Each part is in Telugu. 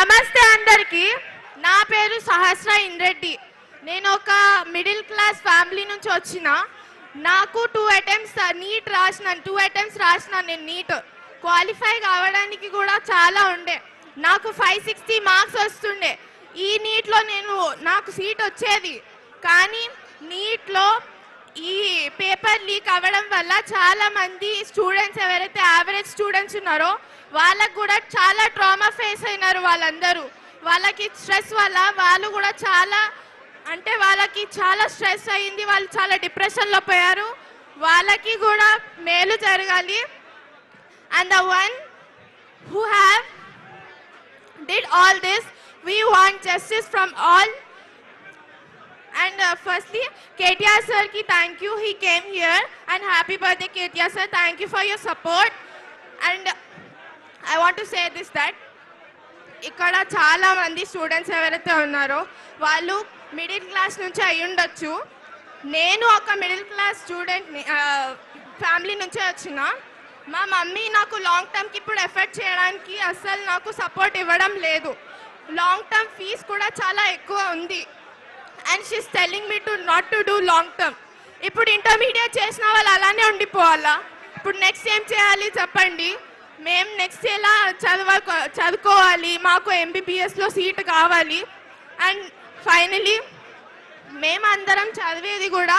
నమస్తే అందరికి. నా పేరు సహస్ర ఇంద్రెడ్డి. నేను ఒక మిడిల్ క్లాస్ ఫ్యామిలీ నుంచి వచ్చిన. నాకు 2 అటెంప్ట్స్ నీట్ రాసినాను. 2 అటెంప్ట్స్ రాసినాను. నేను నీట్ క్వాలిఫై కావడానికి కూడా చాలా ఉండే. నాకు 560 మార్క్స్ వస్తుండే. ఈ నీట్లో నాకు సీట్ వచ్చేది. కానీ నీట్లో ఈ పేపర్ లీక్ అవ్వడం వల్ల చాలా మంది స్టూడెంట్స్ ఎవరైతే యావరేజ్ స్టూడెంట్స్ ఉన్నారో వాళ్ళకు కూడా చాలా ట్రామా ఫేస్ అయినారు. వాళ్ళందరూ వాళ్ళకి స్ట్రెస్ వల్ల వాళ్ళు కూడా వాళ్ళకి చాలా స్ట్రెస్ అయ్యింది. వాళ్ళు చాలా డిప్రెషన్లో పోయారు. వాళ్ళకి కూడా మేలు జరగాలి. And the one who have did all this, we want justice from all. And firstly, KTR sir ki thank you. He came here and happy birthday KTR sir. Thank you for your support. And I want to say this that ఇక్కడ చాలా మంది స్టూడెంట్స్ ఎవరైతే ఉన్నారో వాళ్ళు మిడిల్ క్లాస్ నుంచి అయి ఉండొచ్చు. నేను ఒక మిడిల్ క్లాస్ స్టూడెంట్ ఫ్యామిలీ నుంచే వచ్చిన. మా మమ్మీ నాకు లాంగ్ టర్మ్కి ఇప్పుడు ఎఫర్ట్ చేయడానికి అస్సలు నాకు సపోర్ట్ ఇవ్వడం లేదు. లాంగ్ టర్మ్ ఫీజ్ కూడా చాలా ఎక్కువ ఉంది. And she's telling me to not to do long term. ఇప్పుడు ఇంటర్మీడియట్ చేసిన వాళ్ళు అలానే ఉండిపోవాలా? ఇప్పుడు నెక్స్ట్ ఏం చేయాలి చెప్పండి? మేము నెక్స్ట్ ఎలా చదువుకోవాలి? మాకు MBBSలో సీట్ కావాలి. అండ్ ఫైనలీ మేమందరం చదివేది కూడా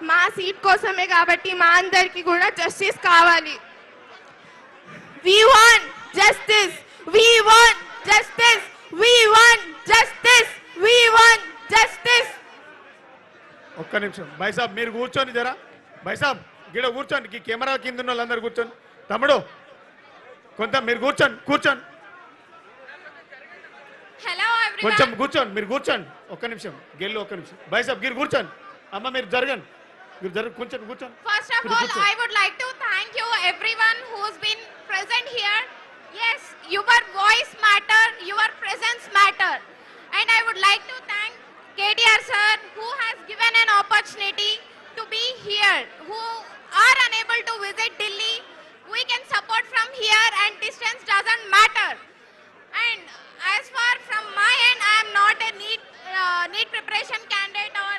మా సీట్ కోసమే కాబట్టి మా అందరికీ కూడా జస్టిస్ కావాలి. We want justice. We want justice. We want justice. We want justice. ఒక్క నిమిషం భాయ్ సాబ్ మీరు కూర్చోండి జరా. భాయ్ సాబ్ గిడ కూర్చోండి. కెమెరా కింద ఉన్న వాళ్ళందరూ కూర్చోండి. తమ్ముడు కొంత మీరు కూర్చోండి. Hello everyone. కొంచెం కూర్చోండి. మీరు కూర్చోండి. ఒక్క నిమిషం గెల్లు. ఒక్క నిమిషం భాయ్ సాబ్ గిరు కూర్చోండి. అమ్మ మీరు జరగండి. కూర్చోండి. First of all, I would like to thank you everyone who's been present here. Yes, your voice matter, your presence matter. And I would like to thank KTR sir who has given an opportunity to be here. Who are unable to visit Delhi, we can support from here and distance doesn't matter. And as far from my end, I am not a NEET preparation candidate or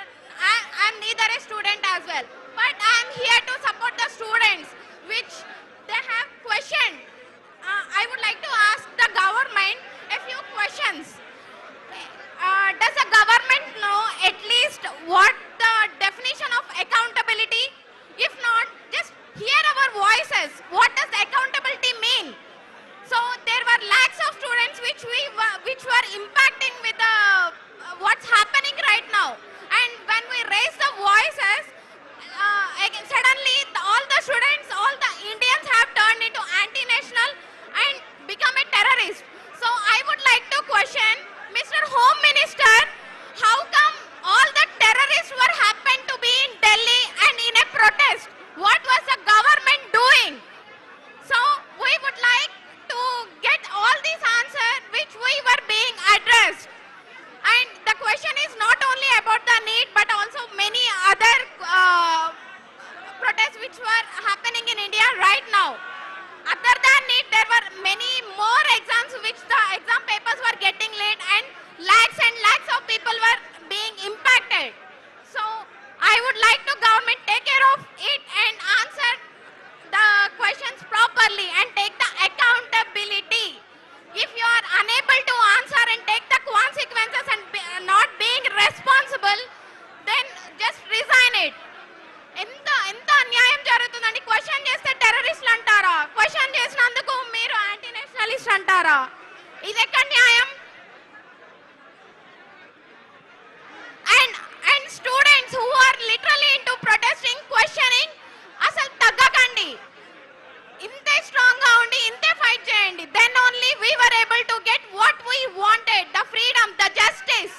I am neither a student as well. But I am here to support the students which they have questioned. I would like to ask the government a few questions. Does the government know at least what the definition of accountability? If not, just hear our voices. What does accountability mean? So there were lakhs of students which were impacting with what's happening right now. And when we raise the voices, suddenly all the students, all the Indians have turned into anti-national and become a terrorist. So I would like to question Mr. Home Minister, how come all the terrorists were happened to be in Delhi and in a protest? What was the government doing? So we would like to get all these answers which we were being addressed. And the question is not only about the NEET but also many other protests which were happening in India right now. Other than NEET, there were many more exams which the exam papers were getting late and lakhs of people were being impacted. So I would like to government take care of it and answer the questions properly and take the accountability. If you are unable to answer and take the consequences and not being responsible, then just resign it. ఎంత అన్యాయం జరుగుతుందండి. క్వశ్చన్ చేస్తే టెర్రరిస్టులు అంటారా? క్వశ్చన్ చేసినందుకు మీరు యాంటీ నేషనలిస్ట్ అంటారా? ఇది ఎక్కడ న్యాయం? And students who are literally into protesting, questioning, అసలు తగ్గకండి. ఇంతే స్ట్రాంగ్ గా ఉండి ఇంతే ఫైట్ చేయండి. Then only we were able to get what we wanted, the freedom, the justice.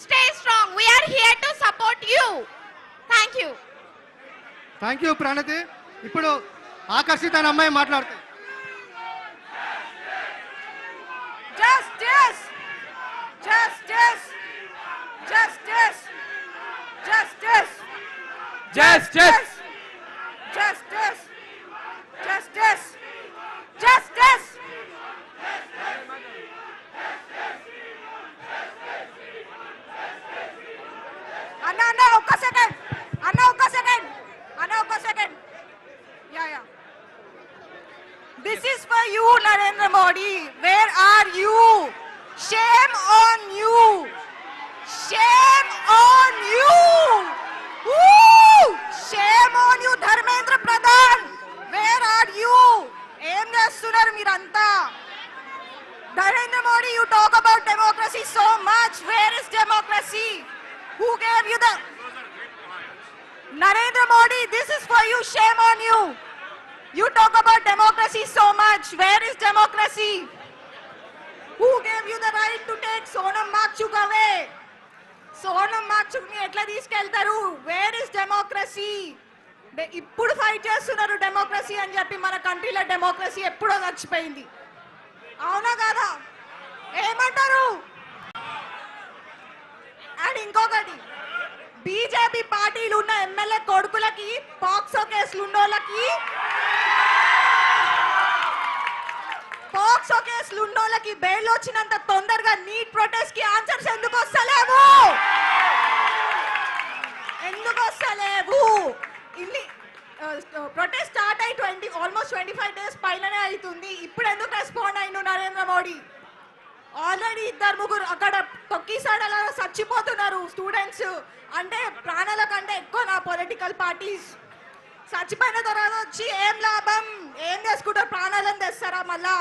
Stay strong. We are here to support you. Thank you. Thank you Pranathi. ఇప్పుడు ఆకర్షిత అనే అమ్మాయి మాట్లాడుతుంది. Justice! Justice! Justice! Justice! Justice! Justice! Justice! Justice! Dharmendra Pradhan, where are you? ఏం చేస్తున్నారు మీరంతా? Narendra Modi, you talk about democracy so much. Where is democracy? Who gave you the... Narendra Modi, this is for you. Shame on you. You talk about democracy so much. Where is democracy? Who gave you the right to take Sonam Makchuk away? Sonam Makchuk ni etla తీసుకెళ్తారు? Where is democracy? ఇప్పుడు ఫైట్ చేస్తున్నారు డెమోక్రసీ అని చెప్పి. మన కంట్రీలో డెమోక్రసీ ఎప్పుడో చచ్చిపోయింది. అవునా కదా? ఏమంటారు? అండ్ ఇంకొకటి, బీజేపీ పార్టీలు ఉన్న ఎమ్మెల్యే కొడుకులకి, పాక్సో కేసులు ఉన్నోళ్ళకి బెయిల్ వచ్చినంత తొందరగా నీట్ ప్రొటెస్ట్ కి ఆన్సర్స్ ఎందుకు వస్తలేవు? ఇన్ని ప్రొటెస్ట్ స్టార్ట్ అయ్యి ఆల్మోస్ట్ 25 days పైననే అవుతుంది. ఇప్పుడు ఎందుకు రెస్పాండ్ అయిండు నరేంద్ర మోడీ? ఆల్రెడీ 2-3 అక్కడ తొక్కిసాడలా చచ్చిపోతున్నారు స్టూడెంట్స్. అంటే ప్రాణాల కంటే ఎక్కువ నా పొలిటికల్ పార్టీస్. చచ్చిపోయిన తర్వాత వచ్చి ఏం లాభం? ఏం చేసుకుంటారు? ప్రాణాలను తెస్తారా మళ్ళా?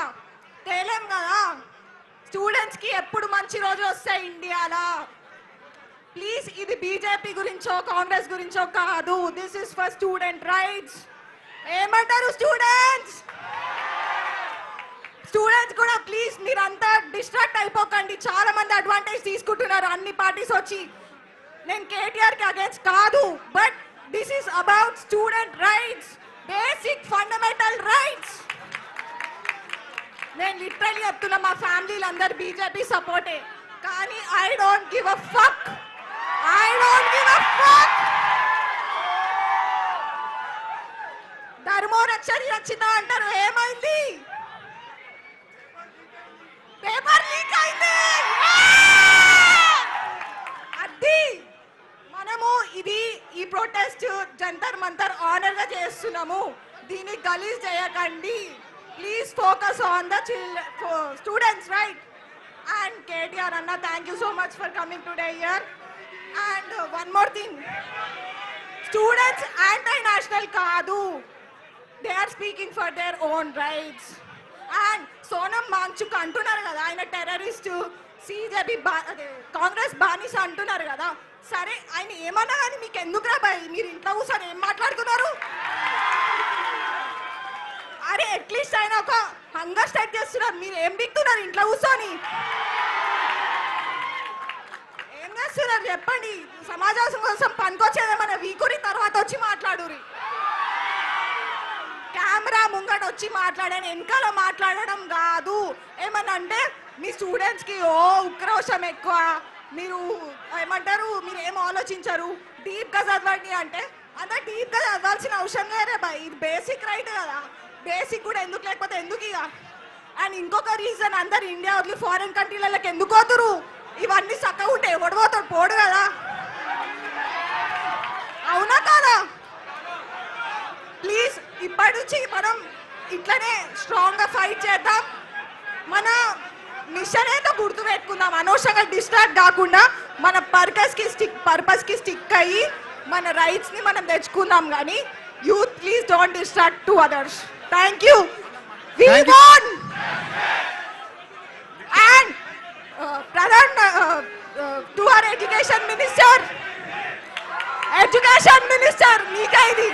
తేలేం కదా. స్టూడెంట్స్ కి ఎప్పుడు మంచి రోజు వస్తాయి ఇండియాలో? ప్లీజ్, ఇది బీజేపీ గురించో కాంగ్రెస్ గురించో కాదు. This is for student rights. ఏమంటారు స్టూడెంట్స్? స్టూడెంట్స్ కూడా ప్లీజ్ మీరంతా డిస్ట్రాక్ట్ అయిపోకండి. చాలా మంది అడ్వాంటేజ్ తీసుకుంటున్నారు అన్ని పార్టీస్ వచ్చి. నేను కేటీఆర్ కి అగేన్స్ట్ కాదు, but this is about student rights, basic fundamental rights. నేను లిటరలీ చెప్తున్నా, మా ఫ్యామిలీలు అందరు బీజేపీ సపోర్టే, కానీ I don't give a fuck. ధర్మోరక్షణ వచ్చిందా అంటారు. ఏమైంది? పేపర్ లీక్ అయింది. అది మనము ఈ ప్రొటెస్ట్ జంతర్ మంతర్ ఆనర్ గా చేస్తున్నాము. దీన్ని గలీజ్ చేయకండి. Please focus on the students right. And KTR Anna, thank you so much for coming today here. And one more thing, students anti-national kaadu. They are speaking for their own rights. And Sonam Makchuk antunaru kada, ayana terrorist, CJP Congress బానిస అంటున్నారు కదా. సరే, ఆయన ఏమన్నా కానీ మీకు ఎందుకురా భయ్? మీరు ఇంట్లో కూర్చొని ఏం మాట్లాడుతున్నారు? అరే, అట్లీస్ట్ ఆయన ఒక హంగర్ స్ట్రైక్ చేస్తున్నారు, మీరు ఏం బిక్తున్నారు ఇంట్లో కూర్చొని? ఏం చేస్తున్నారు చెప్పండి? సమాజం కోసం పనికొచ్చేదేమన్నా వీకురి తర్వాత వచ్చి మాట్లాడురి. కెమెరా ముంగట వచ్చి మాట్లాడాను, వెనకాల మాట్లాడడం కాదు. ఏమన్నా అంటే మీ స్టూడెంట్స్ కి ఉక్రోషం ఎక్కువ, మీరు ఏమంటారు, మీరు ఏం ఆలోచించరు, డీప్ గా చదవండి అంటే అంత డీప్ గా చదవాల్సిన అవసరం లేదే బాయ్. ఇది బేసిక్ రైట్ కదా. బేసిక్ కూడా ఎందుకు లేకపోతే ఎందుకు ఇక? అండ్ ఇంకొక రీజన్, అందరు ఇండియా వదిలి ఫారెన్ కంట్రీలకి ఎందుకు పోతురు? ఇవన్నీ చక్కగా ఉంటే ఎవడు పోతాడు? పోడు కదా. అవునా కాదా? ప్లీజ్, ఇప్పటి నుంచి మనం ఇట్లనే స్ట్రాంగ్ గా ఫైట్ చేద్దాం. మన మిషన్ ఏదో గుర్తు పెట్టుకుందాం. అనవసరంగా డిస్ట్రాక్ట్ కాకుండా మన పర్పస్ కి స్టిక్ అయ్యి మన రైట్స్ ని మనం తెచ్చుకుందాం. కానీ youth, please don't distract to others. Thank you. We want. And Pradhan to our education minister, మీకే ఇది.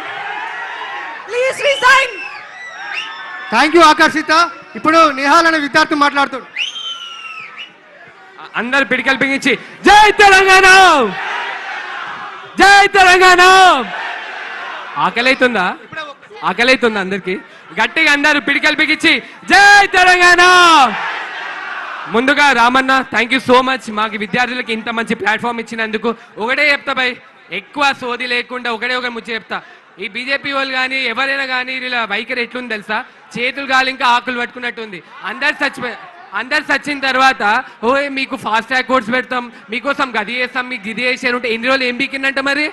Please resign. Thank you Akarshitha. ఇప్పుడు నిహాల్ అనే విద్యార్థి మాట్లాడుతాడు. అందరు పిడికలు బిగించి జై తెలంగాణ, జై తెలంగాణ. ఆకలైతుందా? ఆకలైతుందా అందరికి? గట్టిగా అందరూ పిడికలు బిగించి జై తెలంగాణ. ముందుగా Ramanna, thank you so much. మాకు విద్యార్థులకి ఇంత మంచి ప్లాట్ఫామ్ ఇచ్చినందుకు. ఒకటే చెప్తా భయ్, ఎక్కువ సోది లేకుండా ఒకటే ఒక ముచ్చ చెప్తా. ఈ బీజేపీ వాళ్ళు కానీ ఎవరైనా కానీ ఇలా వైఖరి ఎట్లుంది తెలుసా? చేతులు గాలి ఇంకా ఆకులు పట్టుకున్నట్టుంది. అందరు చచ్చిన తర్వాత ఓ మీకు ఫాస్ట్ ట్రాక్ కోర్స్ పెడతాం, మీకోసం గది చేస్తాం, మీకు గిది చేసాను ఉంటే ఎన్ని రోజులు ఏం బీకిందంట మరి?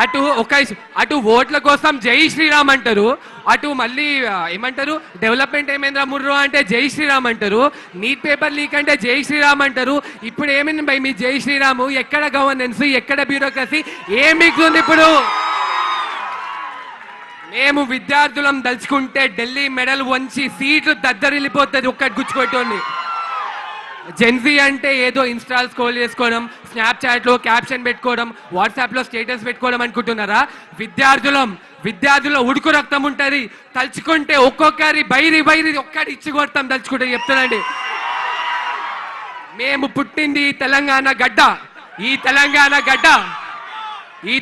అటు ఓట్ల కోసం జై శ్రీరామ్ అంటారు, అటు మళ్ళీ ఏమంటారు డెవలప్మెంట్ ఏమైందా ముర్రో అంటే జై శ్రీరామ్ అంటారు, నీట్ పేపర్ లీక్ అంటే జై శ్రీరామ్ అంటారు. ఇప్పుడు ఏమైంది భయ్ మీ జై శ్రీరాము? ఎక్కడ గవర్నెన్స్, ఎక్కడ బ్యూరోక్రసీ, ఏం మిగులుంది ఇప్పుడు? మేము విద్యార్థులం దలుచుకుంటే ఢిల్లీ మెడల్ వంచి సీట్లు దద్దరిల్లిపోతుంది ఒక్కటి గుచ్చుకోవటోని. జెన్జీ అంటే ఏదో ఇన్స్టాల్ స్క్రోల్ చేసుకోవడం, స్నాప్చాట్లో క్యాప్షన్ పెట్టుకోవడం, వాట్సాప్లో స్టేటస్ పెట్టుకోవడం అనుకుంటున్నారా? విద్యార్థుల ఉడుకు రక్తం ఉంటుంది. తలుచుకుంటే ఒక్కొక్కరి బైరి ఒక్కటి ఇచ్చి కొడతాం తలుచుకుంటే చెప్తానండి. మేము పుట్టింది తెలంగాణ గడ్డ. ఈ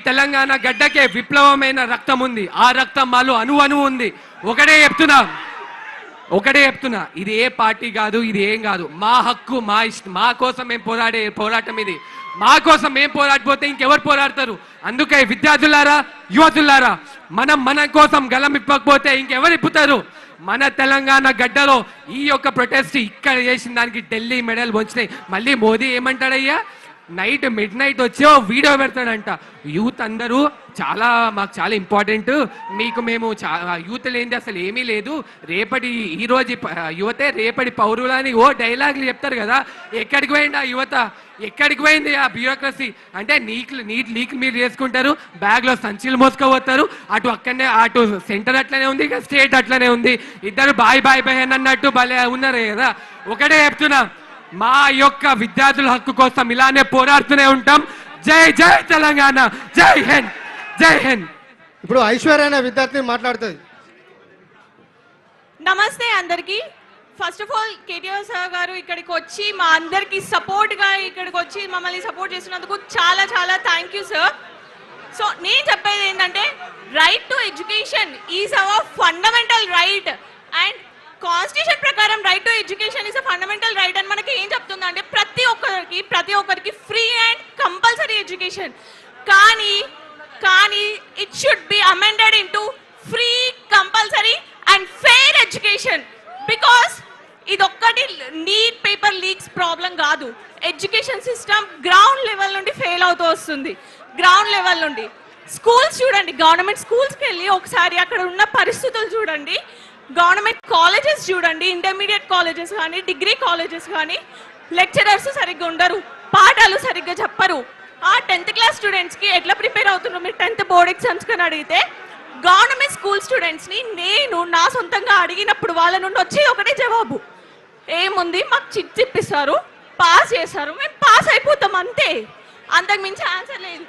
తెలంగాణ గడ్డకే విప్లవమైన రక్తం ఉంది. ఆ రక్తం మాలో అణువు ఉంది. ఒకటే చెప్తున్నా, ఇది ఏ పార్టీ కాదు, ఇది ఏం కాదు. మా హక్కు, మా ఇష్టం, మా కోసం మేము పోరాడే పోరాటం ఇది. మా కోసం మేము పోరాడిపోతే ఇంకెవరు పోరాడతారు? అందుకే విద్యార్థులారా, యువతులారా, మన కోసం గలం ఇప్పకపోతే ఇంకెవరు ఇప్పుతారు? మన తెలంగాణ గడ్డలో ఈ యొక్క ప్రొటెస్ట్ ఇక్కడ చేసిన దానికి ఢిల్లీ మెడల్ వంచినాయి. మళ్ళీ మోదీ ఏమంటాడయ్యా, మిడ్ నైట్ వచ్చి వీడియో పెడతాడంట. యూత్ అందరూ మాకు చాలా ఇంపార్టెంట్, మేము యూత్ లేనిది అసలు ఏమీ లేదు, ఈ రోజు యువతే రేపటి పౌరులు అని డైలాగులు చెప్తారు కదా. ఎక్కడికి పోయింది ఆ యువత? ఎక్కడికి పోయింది ఆ బ్యూరోక్రసీ? అంటే నీట్ లీక్ మీరు చేసుకుంటారు, బ్యాగ్లో సంచులు మోసుకపోతారు. అటు సెంటర్ అట్లనే ఉంది, ఇక స్టేట్ అట్లనే ఉంది. ఇద్దరు బాయ్ అన్నట్టు భలే ఉన్నారు కదా. ఒకటే చెప్తున్నా, మా యొక్క విద్యార్థుల హక్కు కోసం ఇలానే పోరాడుతూనే ఉంటాం. జై జై తెలంగాణ, జై హింద్, జై హింద్. ఇప్పుడు ఐశ్వర్య అనే విద్యార్థి మాట్లాడుతుంది. నమస్తే అందరికి. First of all KTR sir గారు ఇక్కడికి వచ్చి మా అందరికి సపోర్ట్ గా ఇక్కడికి వచ్చి మమ్మల్ని సపోర్ట్ చేసినందుకు చాలా చాలా థ్యాంక్ యూ సార్. సో నేను చెప్పేది ఏంటంటే, right to education is our fundamental right and constitution ప్రకారం right to education is a fundamental right అని మనకి ఏం చెప్తుందంటే ప్రతి ఒక్కరికి ఫ్రీ అండ్ కంపల్సరీ ఎడ్యుకేషన్. కానీ it should be amended into free, compulsory and fair education. Because ఇదొక్కటి నీట్ పేపర్ లీక్స్ ప్రాబ్లం కాదు. ఎడ్యుకేషన్ సిస్టమ్ గ్రౌండ్ లెవెల్ నుండి ఫెయిల్ అవుతూ వస్తుంది. గ్రౌండ్ లెవెల్ నుండి స్కూల్స్ చూడండి, గవర్నమెంట్ స్కూల్స్కి వెళ్ళి ఒకసారి అక్కడ ఉన్న పరిస్థితులు చూడండి. గవర్నమెంట్ కాలేజెస్ చూడండి, ఇంటర్మీడియట్ కాలేజెస్ కానీ, డిగ్రీ కాలేజెస్ కానీ, లెక్చరర్స్ సరిగ్గా ఉండరు, పాఠాలు సరిగ్గా చెప్పరు. ఆ 10th క్లాస్ స్టూడెంట్స్కి ఎట్లా ప్రిపేర్ అవుతున్నారు మీరు 10th బోర్డ్ ఎగ్జామ్స్ కానీ అడిగితే? గవర్నమెంట్ స్కూల్ స్టూడెంట్స్ని నేను నా సొంతంగా అడిగినప్పుడు వాళ్ళ నుండి వచ్చి ఒకటే జవాబు, ఏముంది మాకు చిట్ ఇప్పిస్తారు, పాస్ చేస్తారు, మేము పాస్ అయిపోతాం అంతే, అంతకు మించి ఆన్సర్ లేదు.